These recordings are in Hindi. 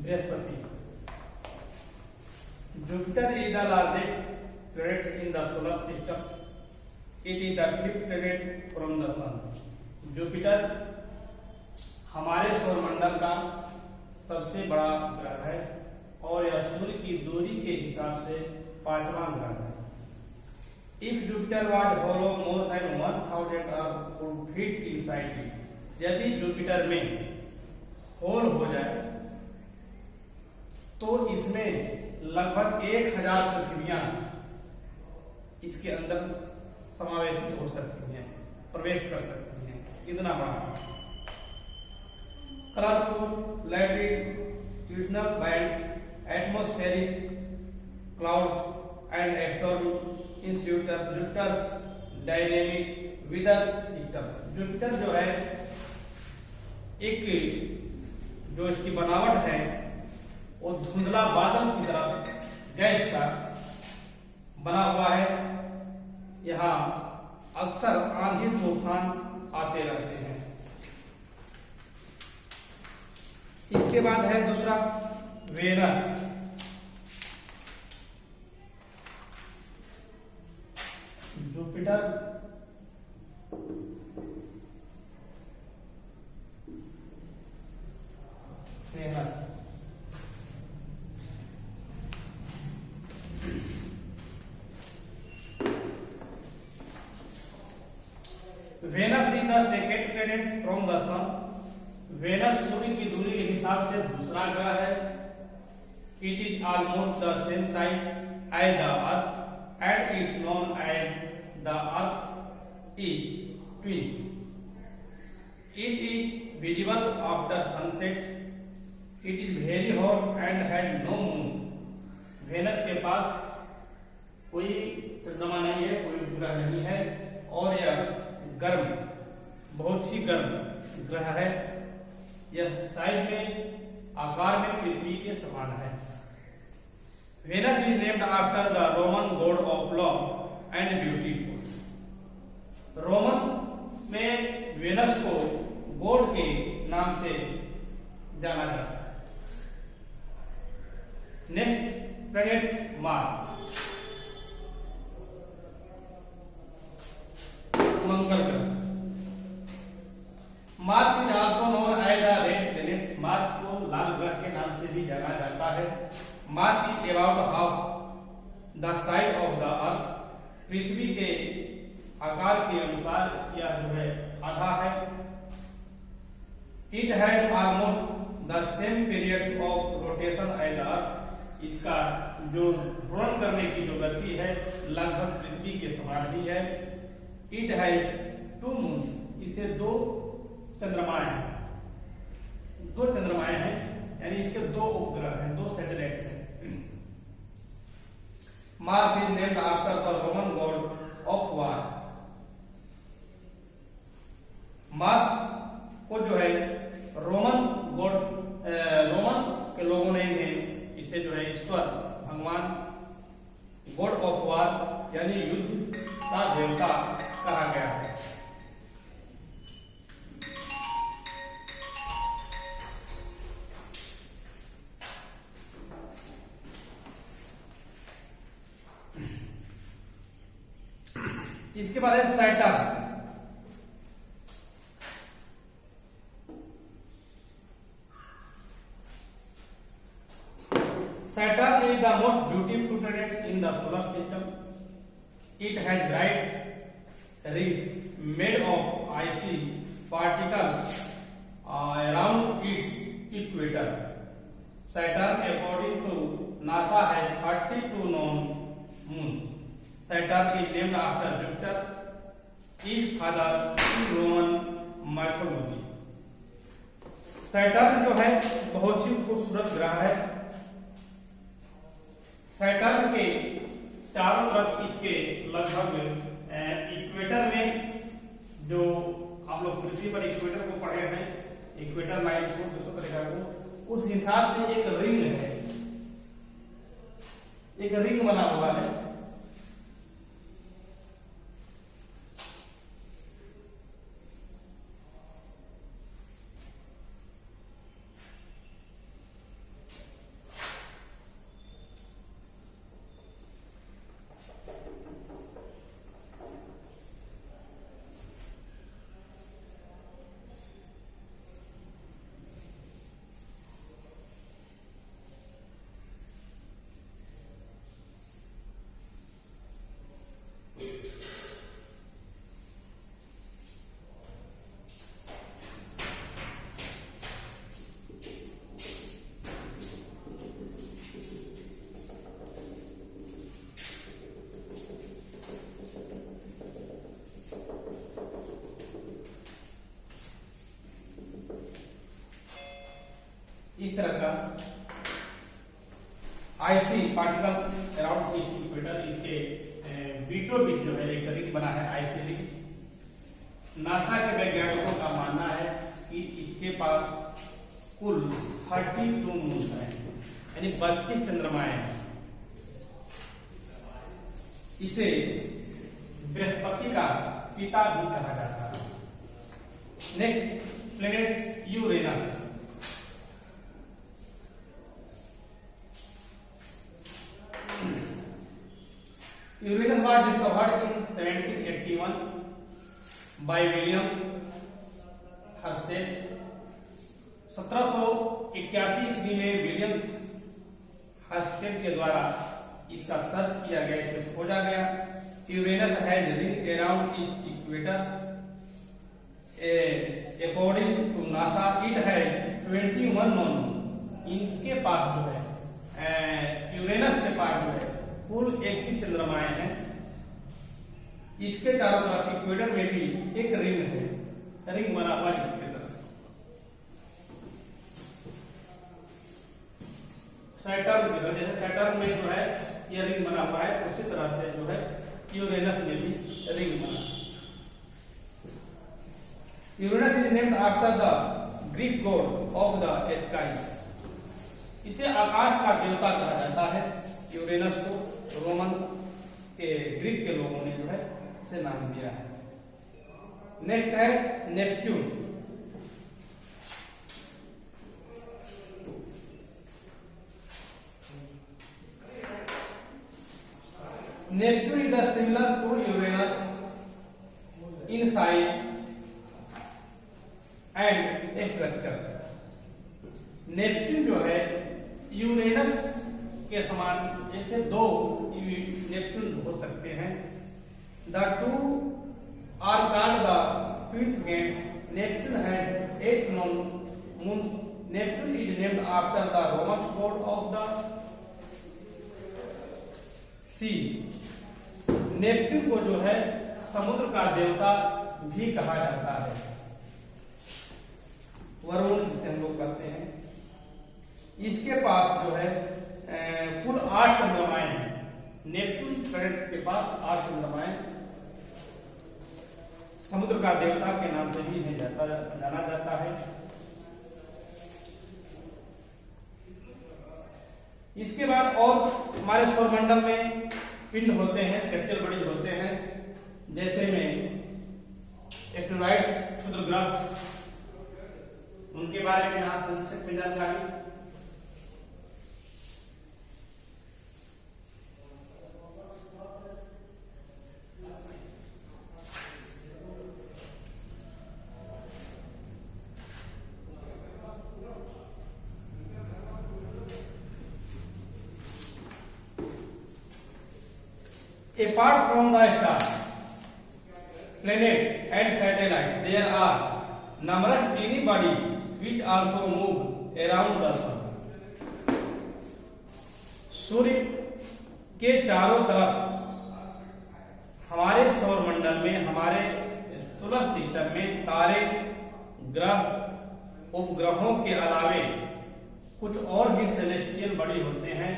Brihaspati. Jupiter is the largest planet in the solar system. It is the fifth planet from the sun. Jupiter हमारे सौरमंडल का सबसे बड़ा ग्रह है और यह सूर्य की दूरी के हिसाब से पांचवा ग्रह है। If Jupiter was hollow more than 1000 Earth could fit inside it. यदि जुपिटर में होल हो जाए तो इसमें लगभग 1000 पृथ्वियां इसके अंदर समावेशित हो सकती हैं, प्रवेश कर सकती हैं, इतना बड़ा। Colourful latitudinal bands, atmospheric clouds and external institutors, Jupiter's dynamic weather system. Jupiter जो है एक जो इसकी बनावट है वो धुंधला बादल की तरह गैस का बना हुआ है। यहाँ अक्सर आंधी तूफान आते रहते हैं। इसके बाद है दूसरा Venus. Jupiter Venus Venus is the second planet from the sun. Venus सूर्य की दूरी के हिसाब से दूसरा ग्रह है। It is almost the same size as the earth and it's known as the earth is twins. It is visible after sunset. It is very hot and had no moon. Venus के पास कोई चंद्रमा नहीं है, कोई ग्रह नहीं है और यह गर्म, बहुत ही गर्म ग्रह है। यह साइज में, आकार में पृथ्वी के समान है। Venus is named after the Roman god of love and beauty. Roman में वेनस को गॉड के नाम से जाना जाता है। नेक्स्ट प्लैनेट मार्स, मंगल ग्रह। Mars is also known as the red planet. Mars को लाल ग्रह के नाम से भी जाना जाता है। Mars is about half the size of the earth. पृथ्वी के आकार के अनुसार यह जो है आधा है। It had almost the same periods of rotation as the earth. इसका जो भ्रमण करने की जो गति है लगभग पृथ्वी के समान ही है। It has 2 moon. इसे 2 चंद्रमाएं हैं, 2 चंद्रमाएं हैं, यानी इसके 2 उपग्रह हैं, 2 सैटेलाइट्स हैं। Mars is named after the Roman god of war. Mars को जो है रोमन गॉड, रोमन के लोगों ने इसे जो है ईश्वर, भगवान, गॉड ऑफ वार यानी युद्ध का देवता कहा गया है। इसके बाद है Saturn. Saturn is the most beautiful planet in the solar system. It has bright rings made of icy particles around its equator. Saturn, according to NASA, has 32 known moons. Saturn is named after Jupiter, his father in Roman mythology. Saturn जो है बहुत ही खूबसूरत ग्रह है। सैटर्न के चारों तरफ इसके लगभग इक्वेटर में, जो आप लोग पृथ्वी पर इक्वेटर को पढ़े हैं, इक्वेटर लाइन को दूसरे तरीका को, उस हिसाब से एक रिंग है, एक रिंग बना हुआ है। इस तरह का आईसी पार्टिकल अराउंड ईस्ट इक्वेटर, इसके बीटों बीच जो है एक रिंग बना है आईसी रिंग। नासा के वैज्ञानिकों का मानना है कि इसके पास कुल 32 मून है, यानी 32 चंद्रमाएं हैं। इसे बृहस्पति का पिता भी कहा जाता है। Next planet Uranus. Uranus was discovered in 1781 by William Herschel। 1781 ईस्वी में विलियम हर्शेल के द्वारा इसका सर्च किया गया, इसे खोजा गया। यूरेनस हैज रिंग अराउंड ईस्ट equator. According to NASA it है 21 नॉन। इसके पास जो है यूरेनस के पास जो है कुल 21 चंद्रमाएं हैं। इसके चारों तरफ इक्वेटर में भी एक रिंग है, रिंग बना हुआ इसके तरफ। सैटर्न की तरह, जैसे सैटर्न में जो है ये रिंग बना हुआ है, उसी तरह से जो है यूरेनस में भी रिंग बना। Uranus is named after the Greek God of the sky. इसे आकाश का देवता कहा जाता है। यूरेनस को रोमन के ग्रीक के लोगों ने जो है इसे नाम दिया है। नेक्स्ट है Neptune. Neptune is the similar to Uranus in size and structure. Neptune जो है यूरेनस के समान, जैसे दो नेपच्यून हो सकते हैं। The two are called the twins gates. Neptune has 8 known moon. Neptune is named after the Roman god of the sea. Neptune को जो है समुद्र का देवता भी कहा जाता है, वरुण जिसे हम लोग कहते हैं। इसके पास जो है कुल 8 चंद्रमाएं हैं। नेपच्यून प्लैनेट के पास 8 चंद्रमाएं समुद्र का देवता के नाम से भी जाना जाता है। इसके बाद और हमारे सौरमंडल में पिंड होते हैं, स्पेक्ट्रल बॉडीज होते हैं, जैसे में एक्टिनॉइड्स, क्षुद्र ग्रह, उनके बारे में यहाँ संक्षिप्त में जानकारी। Apart from the stars, planets and satellites, there are numerous tiny bodies which also move around the sun। सूर्य के चारों तरफ हमारे सौरमंडल में, हमारे सोलर सिस्टम में तारे, ग्रह, उपग्रहों के अलावे कुछ और भी सेलेस्टियल बॉडी होते हैं,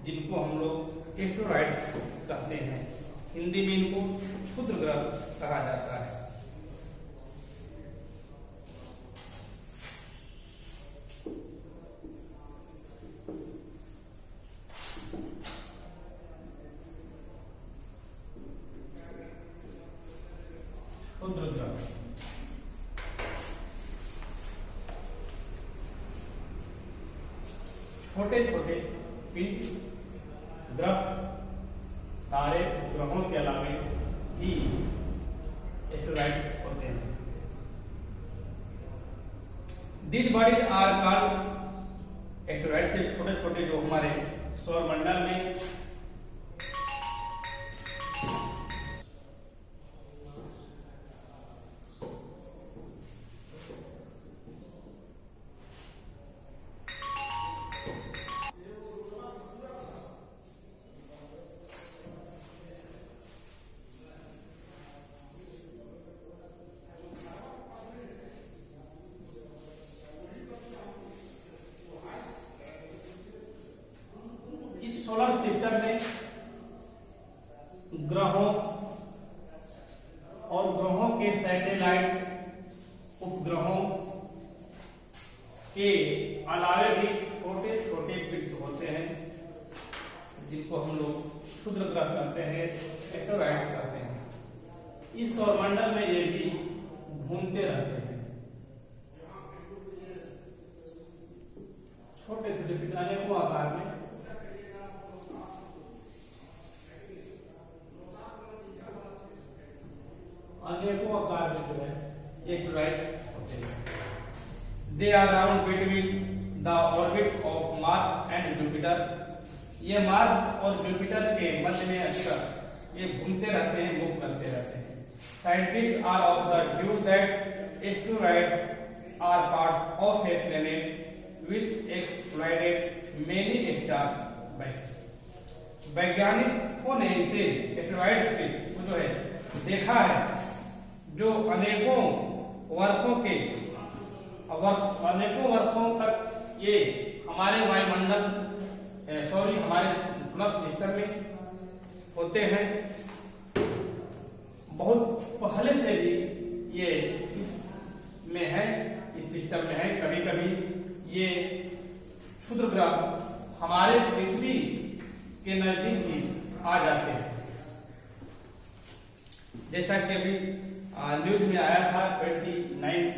जिनको हम लोग एस्टेरॉइड्स कहते हैं। हिंदी में इनको क्षुद्र ग्रह कहा जाता है। क्षुद्र ग्रह छोटे छोटे पिंड, ग्रह, तारे, ग्रहों के अलावे ही एस्टेरॉइड्स होते हैं। These bodies are called asteroid के छोटे छोटे जो हमारे सौरमंडल में के अलावे भी छोटे छोटे पिंड होते हैं जिनको हम लोग क्षुद्र ग्रह कहते हैं, एक्टोराइड्स कहते हैं। इस सौरमंडल में ये भी घूमते रहते हैं। छोटे छोटे पिंड अनेकों आकार में जो है एक्टोराइड्स होते हैं। They are round between the orbit of Mars and Jupiter. ये मार्स और जुपिटर के मध्य में अक्सर ये घूमते रहते हैं, मूव करते रहते हैं। Scientist are of the view that asteroids are part of a planet which exploded many stars back. वैज्ञानिकों ने इसे एक्टोराइड्स के जो है देखा है, जो अनेकों वर्षों तक ये हमारे वायुमंडल हमारे सोलर सिस्टम में होते हैं। बहुत पहले से भी ये इसमें है, इस सिस्टम में है। कभी कभी ये क्षुद्र ग्रह हमारे पृथ्वी के नजदीक भी आ जाते हैं। जैसा कि अभी न्यूज में आया था 29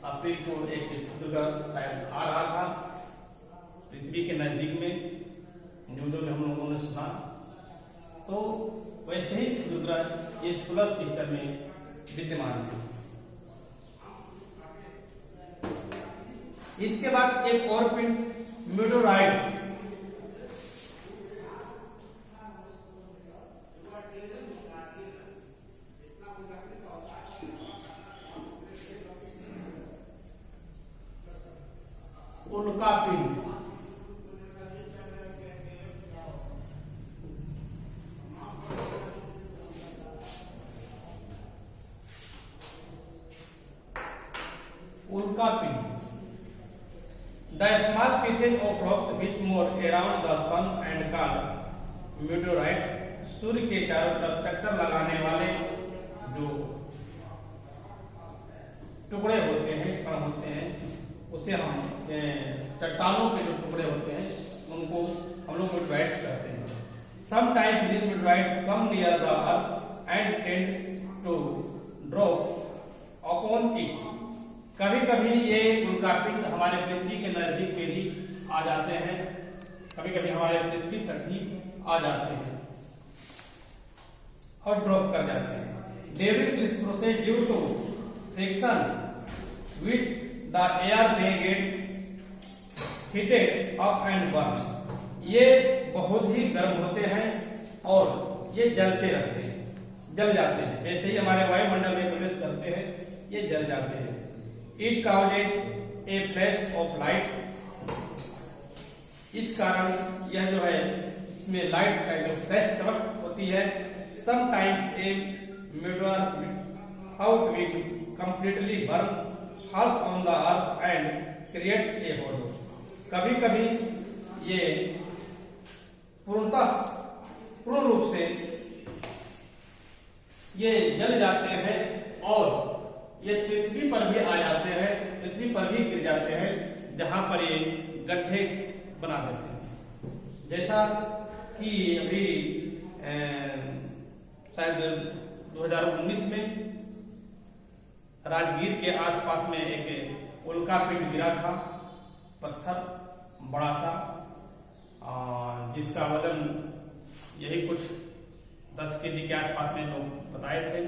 अप्रैल को एक क्षुद्र ग्रह आ रहा था पृथ्वी के नजदीक में, न्यूज़ों में हम लोगों ने सुना। तो वैसे ही क्षुद्र ग्रह ये सोलर सिस्टम में विद्यमान है। इसके बाद एक और पिंड मीटोराइट्स। उल्का पिंड The small pieces of rocks which move around the sun and called meteorites, सूर्य के चारों तरफ चक्कर लगाने वाले जो टुकड़े होते हैं, कण होते हैं, उसे हम चट्टानों के जो टुकड़े होते हैं उनको हम लोग meteorites कहते हैं। Sometimes these meteorites come near the earth and tend to drop upon it. कभी कभी ये उल्कापिंड हमारे पृथ्वी के नजदीक में भी आ जाते हैं, कभी कभी हमारे पृथ्वी तक भी आ जाते हैं और ड्रॉप कर जाते हैं। During this process due to friction with the air they get heated up and burn. ये बहुत ही गर्म होते हैं और ये जलते रहते हैं, जल जाते हैं। जैसे ही हमारे वायुमंडल में प्रवेश करते हैं ये जल जाते हैं। It causes a flash of light। इस कारण यह जो है इसमें लाइट का जो फ्लैश चमक होती है। Sometimes a meteor without being completely burned falls on the earth and creates a hole। कभी कभी ये पूर्ण रूप से ये जल जाते हैं और ये पृथ्वी पर भी आ जाते हैं, पृथ्वी पर भी गिर जाते हैं, जहां पर ये गड्ढे बना देते हैं। जैसा कि अभी शायद 2019 में राजगीर के आसपास में एक उल्का पिंड गिरा था, पत्थर बड़ा सा, जिसका वजन यही कुछ 10 केजी के आसपास में जो बताए थे,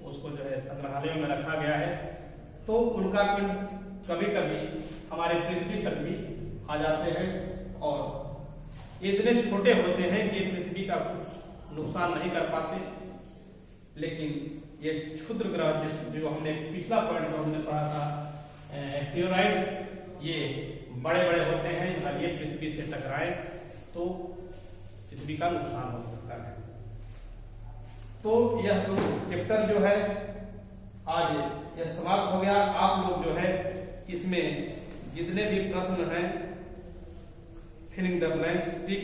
उसको जो है संग्रहालयों में रखा गया है। तो उल्का पिंड कभी कभी हमारे पृथ्वी तक भी आ जाते हैं और ये इतने छोटे होते हैं कि पृथ्वी का कुछ नुकसान नहीं कर पाते। लेकिन ये क्षुद्र ग्रह जो हमने पिछला पॉइंट जो हमने पढ़ा था एक्टियोराइड्स, ये बड़े बड़े होते हैं। जब ये पृथ्वी से टकराए तो पृथ्वी का नुकसान हो सकता है। तो यह जो चैप्टर जो है आज यह समाप्त हो गया। आप लोग जो है इसमें जितने भी प्रश्न हैं फिलिंग द ब्लैंक्स टिक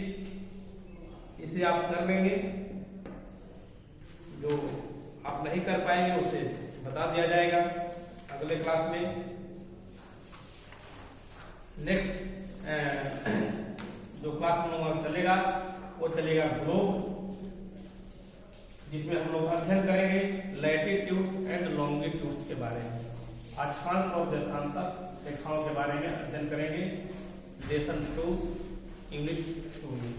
इसे आप कर लेंगे। जो आप नहीं कर पाएंगे उसे बता दिया जाएगा अगले क्लास में। नेक्स्ट जो क्लास हम लोग चलेगा वो चलेगा ग्लोब, जिसमें हम लोग अध्ययन करेंगे लैटिट्यूड्स एंड लॉन्गिट्यूड्स के बारे में। अक्षांश और देशांतर रेखाओं के बारे में अध्ययन करेंगे। लेसन 2 इंग्लिश 2 में।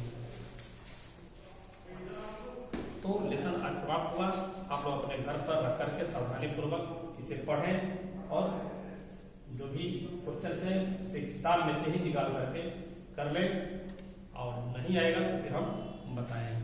तो लेसन आज समाप्त हुआ। आप लोग अपने घर पर रख करके सावधानी पूर्वक इसे पढ़ें और जो भी क्वेश्चन है उसे किताब में से ही निकाल करके कर लें, और नहीं आएगा तो फिर हम बताएंगे।